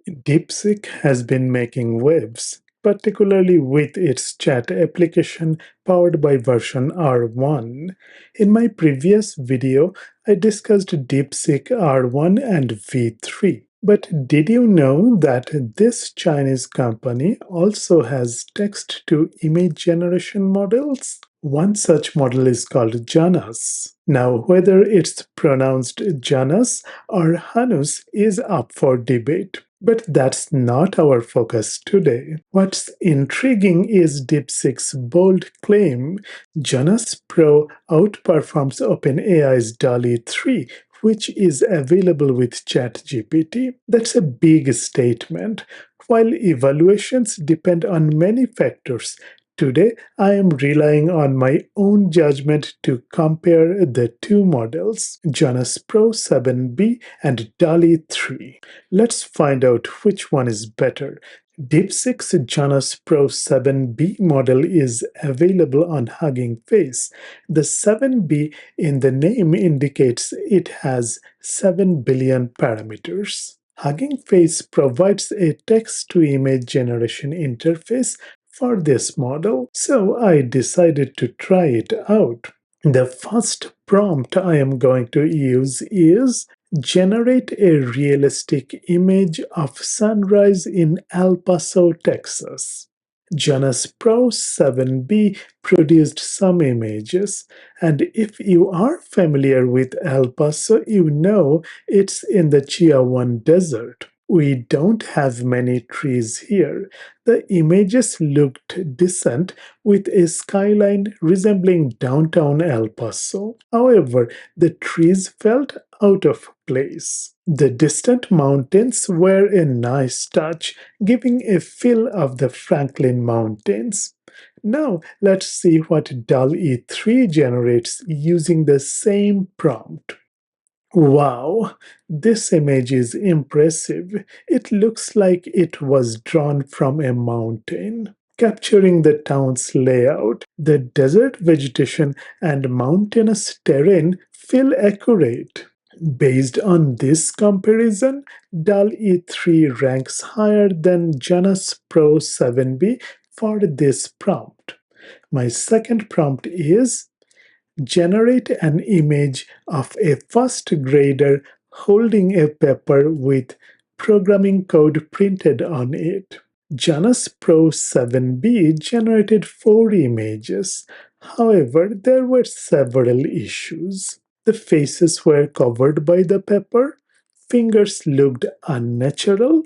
DeepSeek has been making waves, particularly with its chat application powered by version R1. In my previous video, I discussed DeepSeek R1 and V3. But did you know that this Chinese company also has text to image generation models? One such model is called Janus. Now, whether it's pronounced Janus or Hanus is up for debate. But that's not our focus today. What's intriguing is DeepSeek's bold claim Janus Pro outperforms OpenAI's DALL-E 3, which is available with ChatGPT. That's a big statement. While evaluations depend on many factors, today I am relying on my own judgment to compare the two models, Janus Pro 7B and DALL-E 3. Let's find out which one is better. DeepSeek's Janus Pro 7B model is available on Hugging Face. The 7B in the name indicates it has 7 billion parameters. Hugging Face provides a text-to-image generation interface for this model, so I decided to try it out. The first prompt I am going to use is generate a realistic image of sunrise in El Paso, Texas. Janus Pro 7B produced some images, and if you are familiar with El Paso, you know it's in the Chiawan Desert. We don't have many trees here. The images looked decent with a skyline resembling downtown El Paso. However, the trees felt out of place. The distant mountains were a nice touch, giving a feel of the Franklin Mountains. Now, let's see what DALL-E 3 generates using the same prompt. Wow, this image is impressive. It looks like it was drawn from a mountain, capturing the town's layout. The desert vegetation and mountainous terrain feel accurate. Based on this comparison, DALL-E 3 ranks higher than Janus Pro 7B for this prompt. My second prompt is generate an image of a first grader holding a paper with programming code printed on it. Janus Pro 7B generated 4 images. However, there were several issues. The faces were covered by the paper, fingers looked unnatural,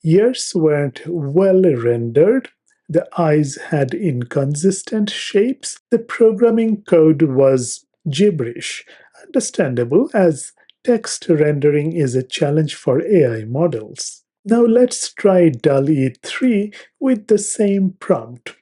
ears weren't well rendered, the eyes had inconsistent shapes. The programming code was gibberish, understandable as text rendering is a challenge for AI models. Now let's try DALL-E 3 with the same prompt.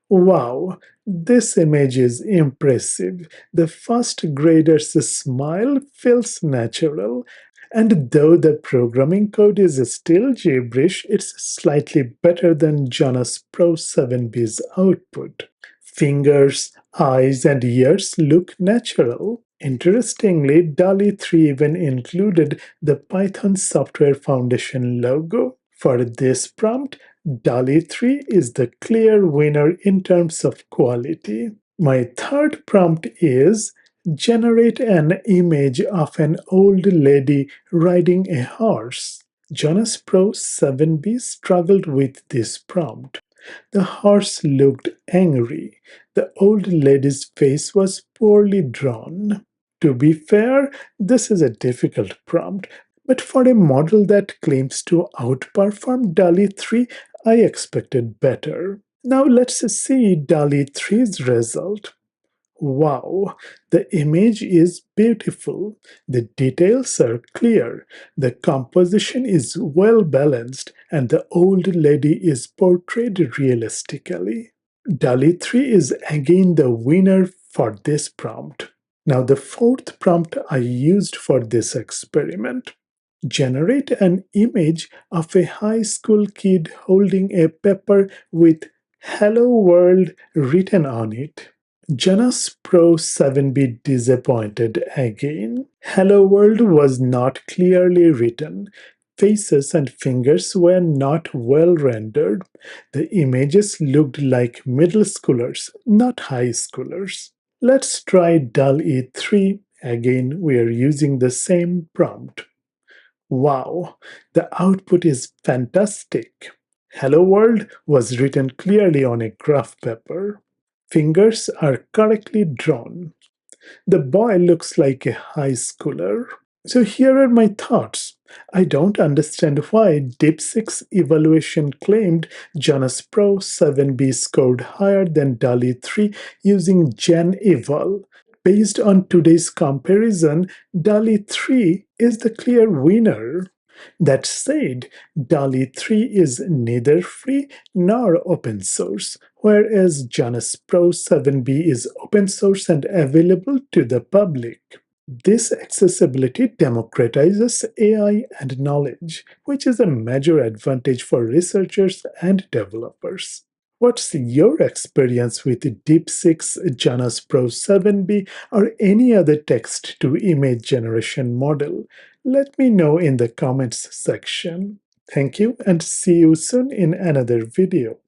Wow, this image is impressive. The first grader's smile feels natural, and though the programming code is still gibberish, it's slightly better than Janus Pro 7B's output. Fingers, eyes, and ears look natural. Interestingly, DALL-E 3 even included the Python Software Foundation logo. For this prompt, DALL-E 3 is the clear winner in terms of quality. My third prompt is generate an image of an old lady riding a horse. Janus Pro 7B struggled with this prompt. The horse looked angry. The old lady's face was poorly drawn. To be fair, this is a difficult prompt, but for a model that claims to outperform DALL-E 3, I expected better. Now let's see DALL-E 3's result. Wow, the image is beautiful. The details are clear. The composition is well balanced, and the old lady is portrayed realistically. DALL-E 3 is again the winner for this prompt. Now, the fourth prompt I used for this experiment. Generate an image of a high school kid holding a paper with Hello World written on it. Janus Pro 7B disappointed again. Hello World was not clearly written. faces and fingers were not well rendered. The images looked like middle schoolers, not high schoolers. Let's try DALL-E 3. Again, we are using the same prompt. Wow, the output is fantastic. Hello World was written clearly on a graph paper. Fingers are correctly drawn. The boy looks like a high schooler. So here are my thoughts. I don't understand why DeepSeek's evaluation claimed Janus Pro 7B scored higher than DALL-E 3 using Gen Eval. Based on today's comparison, DALL-E 3 is the clear winner. That said, DALL-E 3 is neither free nor open source, whereas Janus Pro 7B is open source and available to the public. This accessibility democratizes AI and knowledge, which is a major advantage for researchers and developers. What's your experience with DeepSeek's Janus Pro 7B or any other text to image generation model? Let me know in the comments section. Thank you and see you soon in another video.